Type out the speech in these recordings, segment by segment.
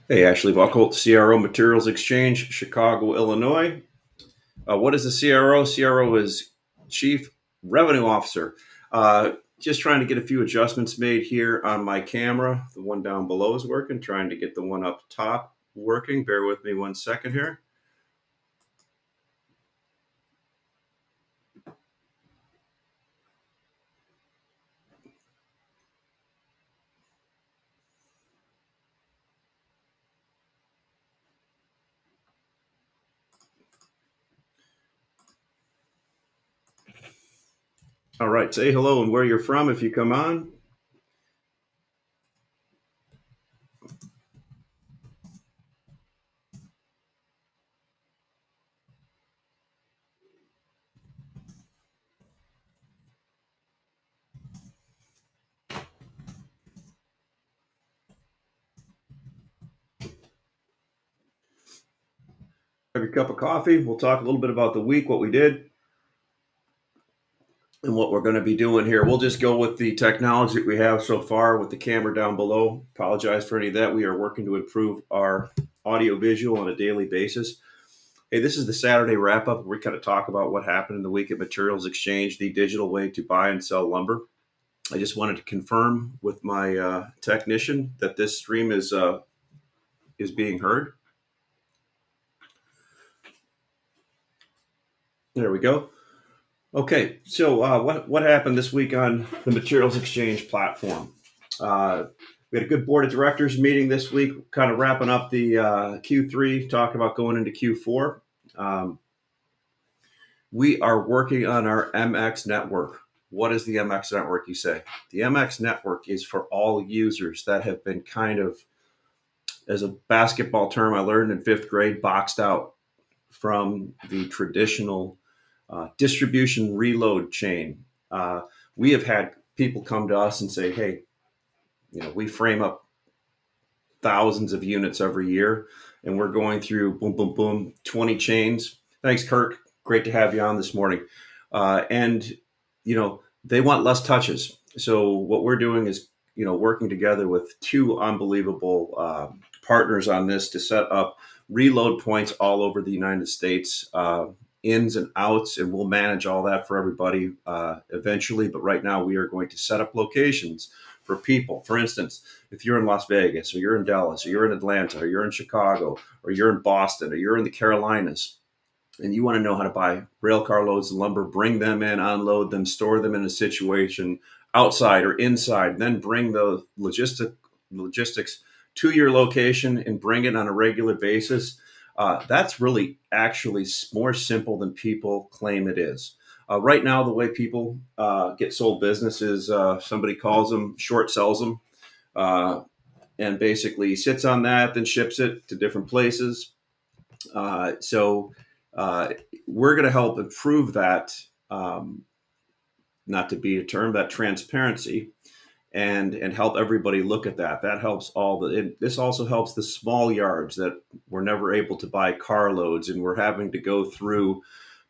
Hey, Ashley Buckle, CRO Materials Exchange, Chicago, Illinois. What is the CRO? CRO is Chief Revenue Officer. Just trying to get a few adjustments made here on my camera. The one down below is working, trying to get the one up top working. Bear with me one second here. All right, say hello and where you're from if you come on. Have your cup of coffee. We'll talk a little bit about the week, what we did, and what we're going to be doing here. We'll just go with the technology that we have so far with the camera down below. Apologize for any of that. We are working to improve our audio visual on a daily basis. Hey, this is the Saturday wrap up. We kind of talk about what happened in the week at Materials Exchange, the digital way to buy and sell lumber. I just wanted to confirm with my technician that this stream is being heard. There we go. Okay, so what happened this week on the Materials Exchange platform? We had a good board of directors meeting this week, kind of wrapping up the Q3, talking about going into Q4. We are working on our MX network. What is the MX network, you say? The MX network is for all users that have been kind of, as a basketball term I learned in fifth grade, boxed out from the traditional distribution reload chain. We have had people come to us and say, hey, we frame up thousands of units every year and we're going through boom, boom, boom, 20 chains. Thanks, Kirk. Great to have you on this morning. And, they want less touches. So what we're doing is, working together with two unbelievable partners on this to set up reload points all over the United States, ins and outs, and we'll manage all that for everybody eventually. But right now, we are going to set up locations for people. For instance, if you're in Las Vegas, or you're in Dallas, or you're in Atlanta, or you're in Chicago, or you're in Boston, or you're in the Carolinas, and you want to know how to buy rail car loads of lumber, bring them in, unload them, store them in a situation outside or inside, then bring the logistics to your location and bring it on a regular basis. That's really actually more simple than people claim it is. Right now, the way people get sold business is somebody calls them, short sells them, and basically sits on that, then ships it to different places. So we're going to help improve that, not to be a term, that transparency, and help everybody look at that. That helps this also helps the small yards that were never able to buy carloads and we're having to go through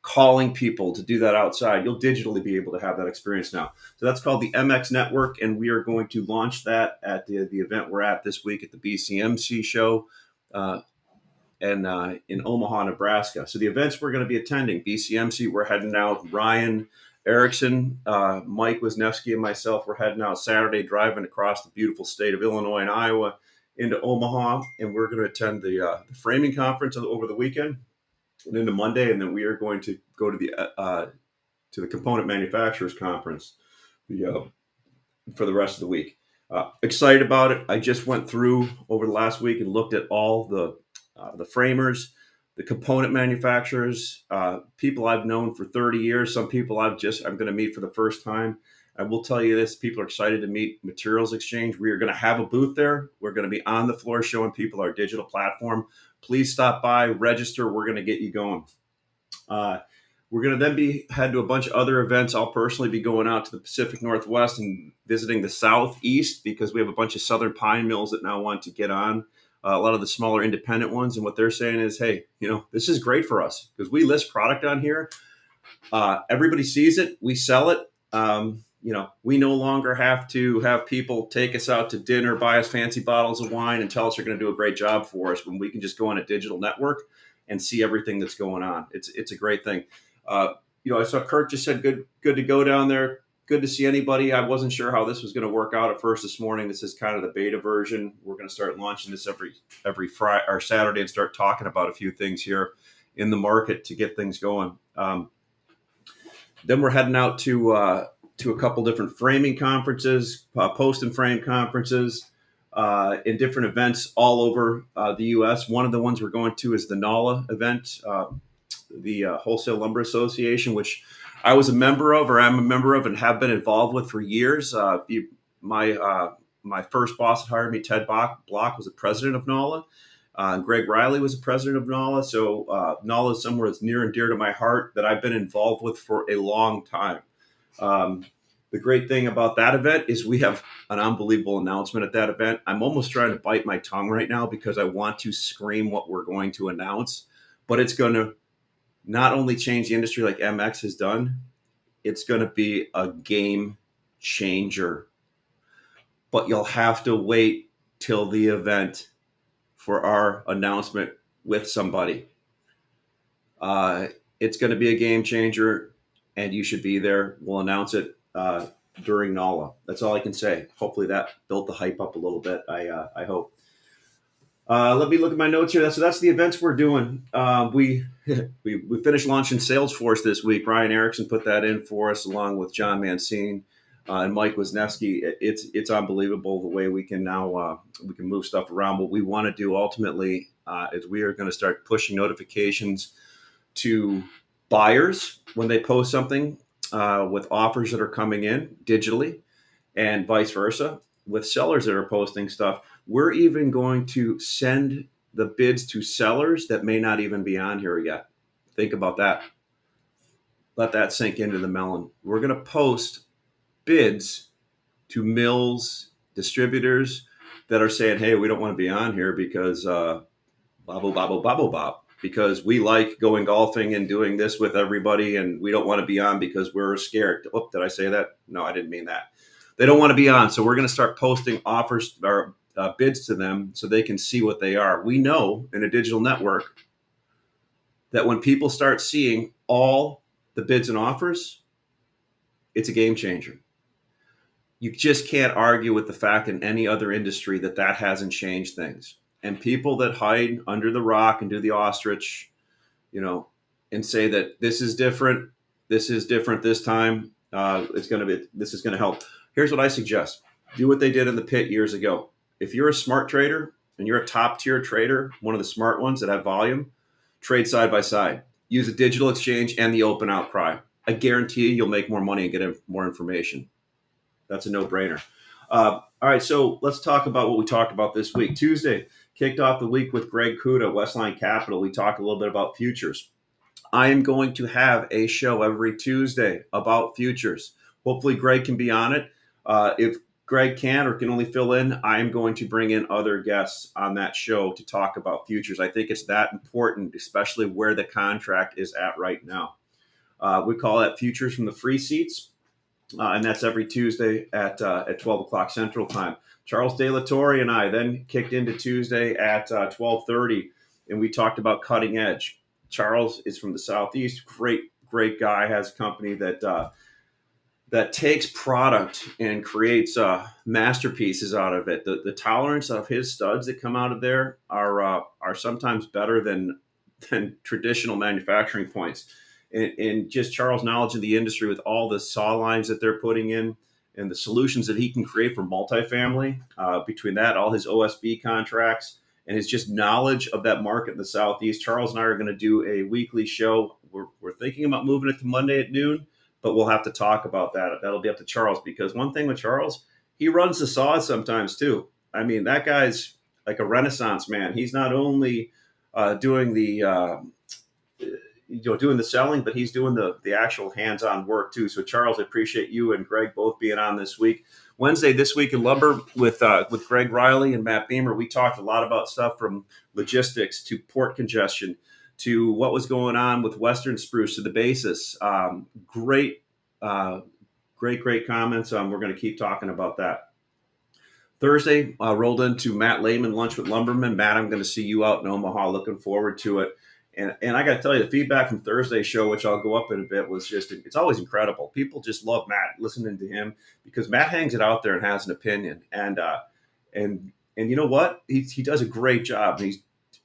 calling people to do that outside. You'll digitally be able to have that experience now. So that's called the MX Network, and we are going to launch that at the event we're at this week at the BCMC show. And in Omaha, Nebraska. So the events we're going to be attending, BCMC, we're heading out. Ryan Erickson, Mike Wisniewski, and myself, we're heading out Saturday, driving across the beautiful state of Illinois and Iowa into Omaha, and we're going to attend the framing conference over the weekend and into Monday, and then we are going to go to the component manufacturers conference for the rest of the week. Excited about it. I just went through over the last week and looked at all the framers, the component manufacturers, people I've known for 30 years. Some people I'm going to meet for the first time. I will tell you this: people are excited to meet Materials Exchange. We are going to have a booth there. We're going to be on the floor showing people our digital platform. Please stop by, register. We're going to get you going. We're going to then head to a bunch of other events. I'll personally be going out to the Pacific Northwest and visiting the Southeast because we have a bunch of Southern pine mills that now want to get on. A lot of the smaller independent ones. And what they're saying is, hey, this is great for us because we list product on here. Everybody sees it. We sell it. we no longer have to have people take us out to dinner, buy us fancy bottles of wine, and tell us they're going to do a great job for us when we can just go on a digital network and see everything that's going on. It's a great thing. I saw Kurt just said good to go down there. Good to see anybody. I wasn't sure how this was going to work out at first this morning. This is kind of the beta version. We're going to start launching this every Friday or Saturday and start talking about a few things here in the market to get things going. Then we're heading out to a couple different framing conferences, post and frame conferences, in different events all over the U.S. One of the ones we're going to is the NALA event, the Wholesale Lumber Association, which I was a member of, or I'm a member of, and have been involved with for years. My first boss that hired me, Ted Block, was the president of NALA. Greg Riley was the president of NALA. So NALA is somewhere that's near and dear to my heart that I've been involved with for a long time. The great thing about that event is we have an unbelievable announcement at that event. I'm almost trying to bite my tongue right now because I want to scream what we're going to announce, but it's going to not only change the industry like MX has done, it's going to be a game changer. But you'll have to wait till the event for our announcement with somebody. It's going to be a game changer, and you should be there. We'll announce it during NALA. That's all I can say. Hopefully that built the hype up a little bit. I hope. Let me look at my notes here. So that's the events we're doing. We finished launching Salesforce this week. Ryan Erickson put that in for us, along with John Mancine and Mike Wisniewski. It's unbelievable the way we can now we can move stuff around. What we want to do ultimately is we are going to start pushing notifications to buyers when they post something with offers that are coming in digitally, and vice versa with sellers that are posting stuff. We're even going to send the bids to sellers that may not even be on here yet. Think about that. Let that sink into the melon. We're going to post bids to mills, distributors that are saying, hey, we don't want to be on here because blah, because we like going golfing and doing this with everybody, and we don't want to be on because we're scared. Oh, did I say that? No, I didn't mean that. They don't want to be on. So we're going to start posting offers or bids to them so they can see what they are. We know in a digital network that when people start seeing all the bids and offers, it's a game changer. You just can't argue with the fact in any other industry that hasn't changed things. And people that hide under the rock and do the ostrich, and say that this is different this time, this is going to help. Here's what I suggest. Do what they did in the pit years ago. If you're a smart trader and you're a top tier trader, one of the smart ones that have volume, trade side by side. Use a digital exchange and the open outcry. I guarantee you'll make more money and get more information. That's a no-brainer. All right, so let's talk about what we talked about this week. Tuesday, kicked off the week with Greg Kuda, Westline Capital. We talked a little bit about futures. I am going to have a show every Tuesday about futures. Hopefully Greg can be on it. If Greg can or can only fill in, I am going to bring in other guests on that show to talk about futures. I think it's that important, especially where the contract is at right now. We call that Futures from the Free Seats, and that's every Tuesday at 12 o'clock Central Time. Charles De La Torre and I then kicked into Tuesday at 12:30, and we talked about cutting edge. Charles is from the Southeast, great guy, has a company that takes product and creates masterpieces out of it. The tolerance of his studs that come out of there are sometimes better than traditional manufacturing points. And just Charles' knowledge of the industry with all the saw lines that they're putting in and the solutions that he can create for multifamily, between that, all his OSB contracts, and his just knowledge of that market in the Southeast. Charles and I are going to do a weekly show. We're thinking about moving it to Monday at noon, but we'll have to talk about that. That'll be up to Charles, because one thing with Charles, he runs the saws sometimes too. I mean, that guy's like a Renaissance man. He's not only doing the doing the selling, but he's doing the actual hands-on work too. So Charles, I appreciate you and Greg both being on this week. Wednesday, This Week in Lumber with Greg Riley and Matt Beamer. We talked a lot about stuff from logistics to port congestion to what was going on with Western spruce to the basis. Great great comments. We're going to keep talking about that. Thursday, rolled into Matt Lehman, Lunch with Lumberman. Matt, I'm going to see you out in Omaha. Looking forward to it. And I got to tell you, the feedback from Thursday's show, which I'll go up in a bit, was just, it's always incredible. People just love Matt, listening to him, because Matt hangs it out there and has an opinion. And you know what? He does a great job. He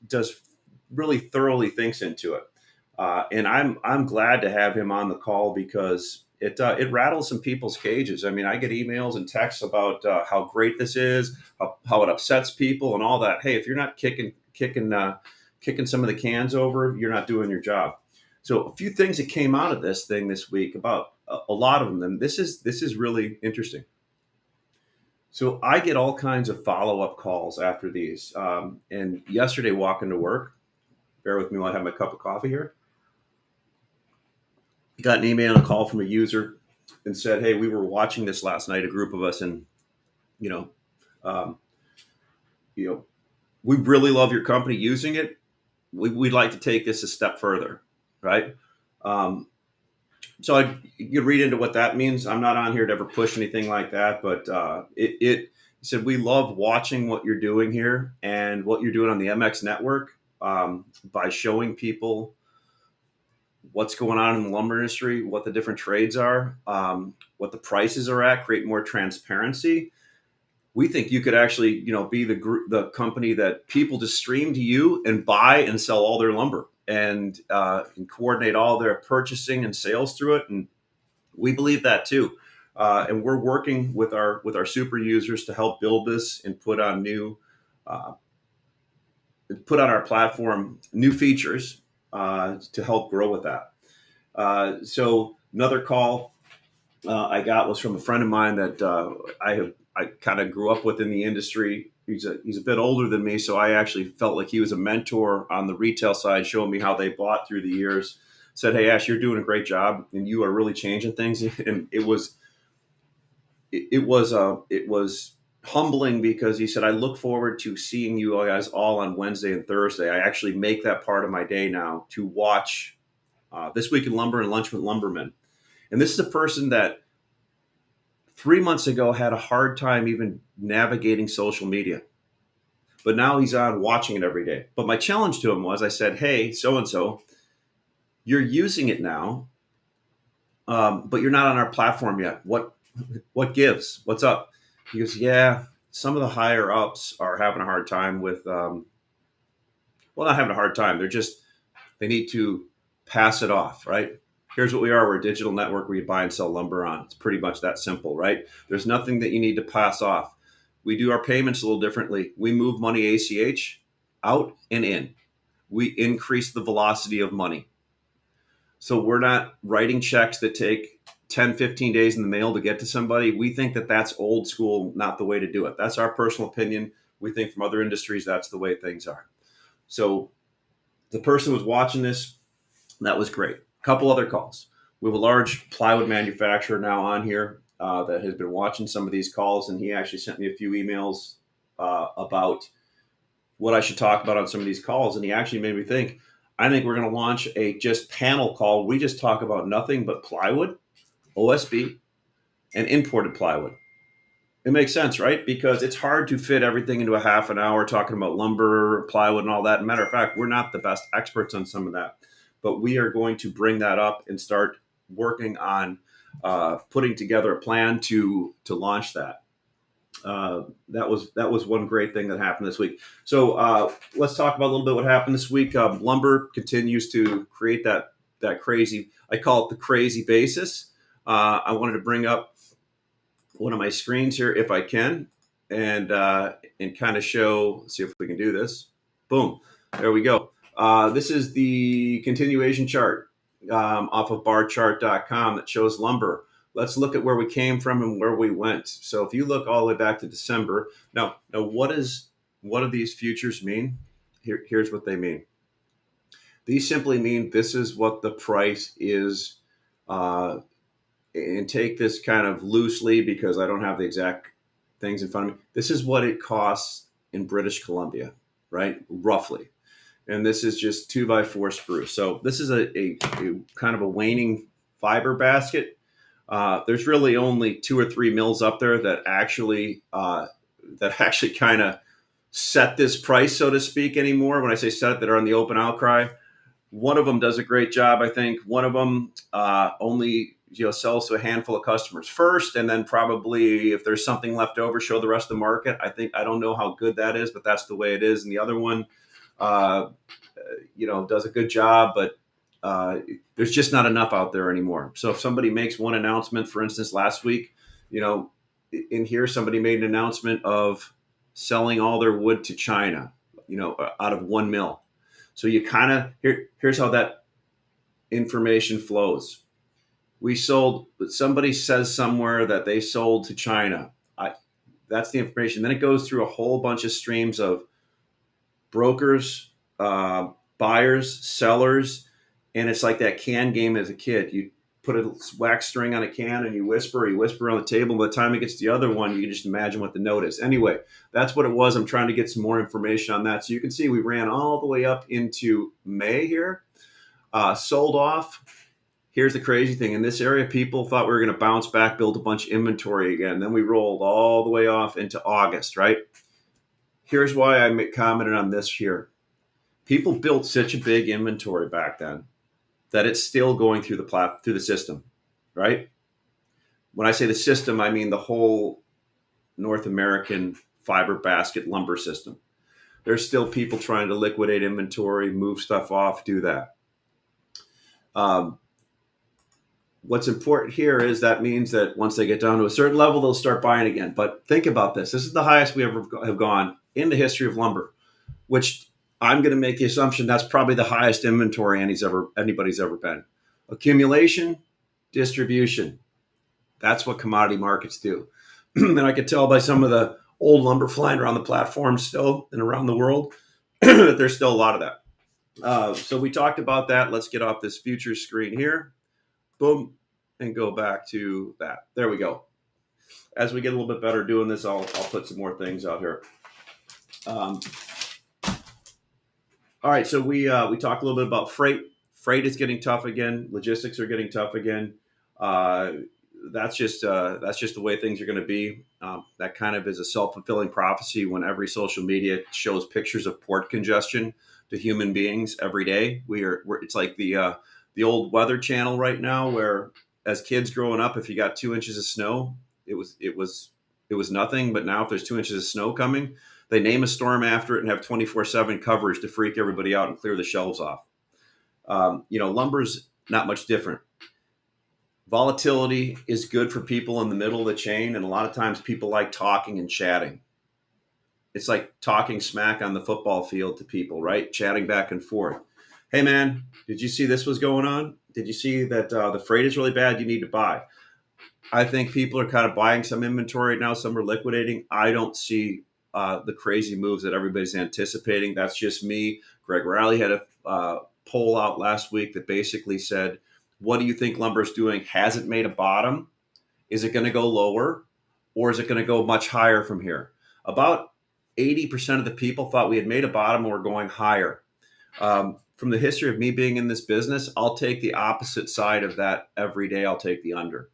does really thoroughly thinks into it. And I'm glad to have him on the call, because it rattles some people's cages. I mean, I get emails and texts about how great this is, how it upsets people, and all that. Hey, if you're not kicking some of the cans over, you're not doing your job. So a few things that came out of this thing this week, about a lot of them. This is really interesting. So I get all kinds of follow-up calls after these. And yesterday, walking to work, bear with me while I have my cup of coffee here, got an email and a call from a user and said, "Hey, we were watching this last night, a group of us, and you know, um, we really love your company using it. We'd like to take this a step further, right?" So you read into what that means. I'm not on here to ever push anything like that, but it said, "We love watching what you're doing here and what you're doing on the MX network, by showing people what's going on in the lumber industry, what the different trades are, what the prices are at, create more transparency. We think you could actually, be the company that people just stream to you and buy and sell all their lumber, and coordinate all their purchasing and sales through it." And we believe that too. And we're working with our super users to help build this and put on our platform new features to help grow with that. So another call I got was from a friend of mine that I kind of grew up with in the industry. He's a bit older than me, so I actually felt like he was a mentor on the retail side, showing me how they bought through the years. Said, "Hey, Ash, you're doing a great job, and you are really changing things." And it was humbling, because he said, "I look forward to seeing you guys all on Wednesday and Thursday. I actually make that part of my day now to watch This Week in Lumber and Lunch with Lumbermen." And this is a person that 3 months ago had a hard time even navigating social media, but now he's on watching it every day. But my challenge to him was, I said, "Hey, so-and-so, you're using it now, but you're not on our platform yet. What gives? What's up?" He goes, "Yeah, some of the higher ups are having a hard time with, well, not having a hard time. They need to pass it off, right? Here's what we are. We're a digital network where you buy and sell lumber on. It's pretty much that simple, right? There's nothing that you need to pass off. We do our payments a little differently. We move money ACH out and in. We increase the velocity of money. So we're not writing checks that take 10, 15 days in the mail to get to somebody. We think that that's old school, not the way to do it. That's our personal opinion. We think from other industries, that's the way things are." So the person was watching this. That was great. A couple other calls. We have a large plywood manufacturer now on here that has been watching some of these calls, and he actually sent me a few emails about what I should talk about on some of these calls. And he actually made me think, I think we're going to launch a just panel call. We just talk about nothing but plywood, OSB, and imported plywood. It makes sense, right? Because it's hard to fit everything into a half an hour talking about lumber, plywood, and all that. Matter of fact, we're not the best experts on some of that, but we are going to bring that up and start working on putting together a plan to launch that. That was one great thing that happened this week. So let's talk about a little bit what happened this week. Lumber continues to create that crazy, I call it the crazy basis. I wanted to bring up one of my screens here if I can, and kind of show, see if we can do this. Boom, there we go. This is the continuation chart off of barchart.com that shows lumber. Let's look at where we came from and where we went. So if you look all the way back to December, now what do these futures mean? Here's what they mean. These simply mean this is what the price is, and take this kind of loosely because I don't have the exact things in front of me. This is what it costs in British Columbia, right? Roughly. And this is just 2x4 spruce. So this is a kind of a waning fiber basket. There's really only 2 or 3 mills up there that actually kind of set this price, so to speak, anymore. When I say set it, that are on the open outcry. One of them does a great job, I think. One of them only sells to a handful of customers first, and then probably if there's something left over, show the rest of the market. I don't know how good that is, but that's the way it is. And the other one, uh, does a good job, but there's just not enough out there anymore. So if somebody makes one announcement, for instance, last week, in here somebody made an announcement of selling all their wood to China, out of one mill. So you kind of here's how that information flows. Somebody says somewhere that they sold to China. That's the information. Then it goes through a whole bunch of streams of brokers, buyers, sellers, and it's like that can game as a kid. You put a wax string on a can and you whisper on the table. By the time it gets to the other one, you can just imagine what the note is. Anyway, that's what it was. I'm trying to get some more information on that. So you can see we ran all the way up into May here, sold off. Here's the crazy thing. In this area, people thought we were going to bounce back, build a bunch of inventory again. Then we rolled all the way off into August, right? Here's why I commented on this here. People built such a big inventory back then that it's still going through the system, right? When I say the system, I mean the whole North American fiber basket lumber system. There's still people trying to liquidate inventory, move stuff off, do that. What's important here is that means that once they get down to a certain level, they'll start buying again. But think about this. This is the highest we ever have gone in the history of lumber, which I'm going to make the assumption that's probably the highest inventory anybody's ever been. Accumulation, distribution. That's what commodity markets do. And I could tell by some of the old lumber flying around the platform still and around the world that there's still a lot of that. So we talked about that. Let's get off this futures screen here. Boom, and go back to that. There we go. As we get a little bit better doing this, I'll put some more things out here. All right, so we talked a little bit about freight. Freight is getting tough again. Logistics are getting tough again. That's just the way things are going to be. That kind of is a self-fulfilling prophecy when every social media shows pictures of port congestion to human beings every day. It's like the old Weather Channel right now, where as kids growing up, if you got 2 inches of snow, it was nothing. But now if there's 2 inches of snow coming, they name a storm after it and have 24/7 coverage to freak everybody out and clear the shelves off. Lumber's not much different. Volatility is good for people in the middle of the chain, and a lot of times people like talking and chatting. It's like talking smack on the football field to people, right? Chatting back and forth. Hey, man, did you see this was going on? Did you see that the freight is really bad? You need to buy. I think people are kind of buying some inventory right now. Some are liquidating. I don't see the crazy moves that everybody's anticipating. That's just me. Greg Riley had a poll out last week that basically said, what do you think lumber's doing? Has it made a bottom? Is it going to go lower? Or is it going to go much higher from here? About 80% of the people thought we had made a bottom and we're going higher. From the history of me being in this business, I'll take the opposite side of that every day. I'll take the under.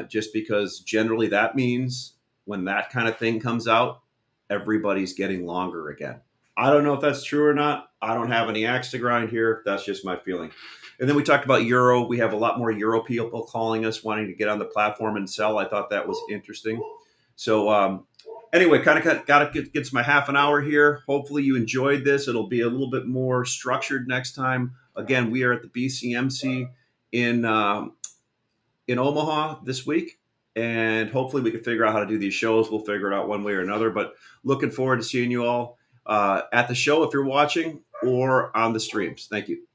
Just because generally that means when that kind of thing comes out, everybody's getting longer again. I don't know if that's true or not. I don't have any axe to grind here. That's just my feeling. And then we talked about Euro. We have a lot more Euro people calling us, wanting to get on the platform and sell. I thought that was interesting. So anyway, kind of got to get to my half an hour here. Hopefully you enjoyed this. It'll be a little bit more structured next time. Again, we are at the BCMC in Omaha this week. And hopefully we can figure out how to do these shows. We'll figure it out one way or another. But looking forward to seeing you all at the show if you're watching or on the streams. Thank you.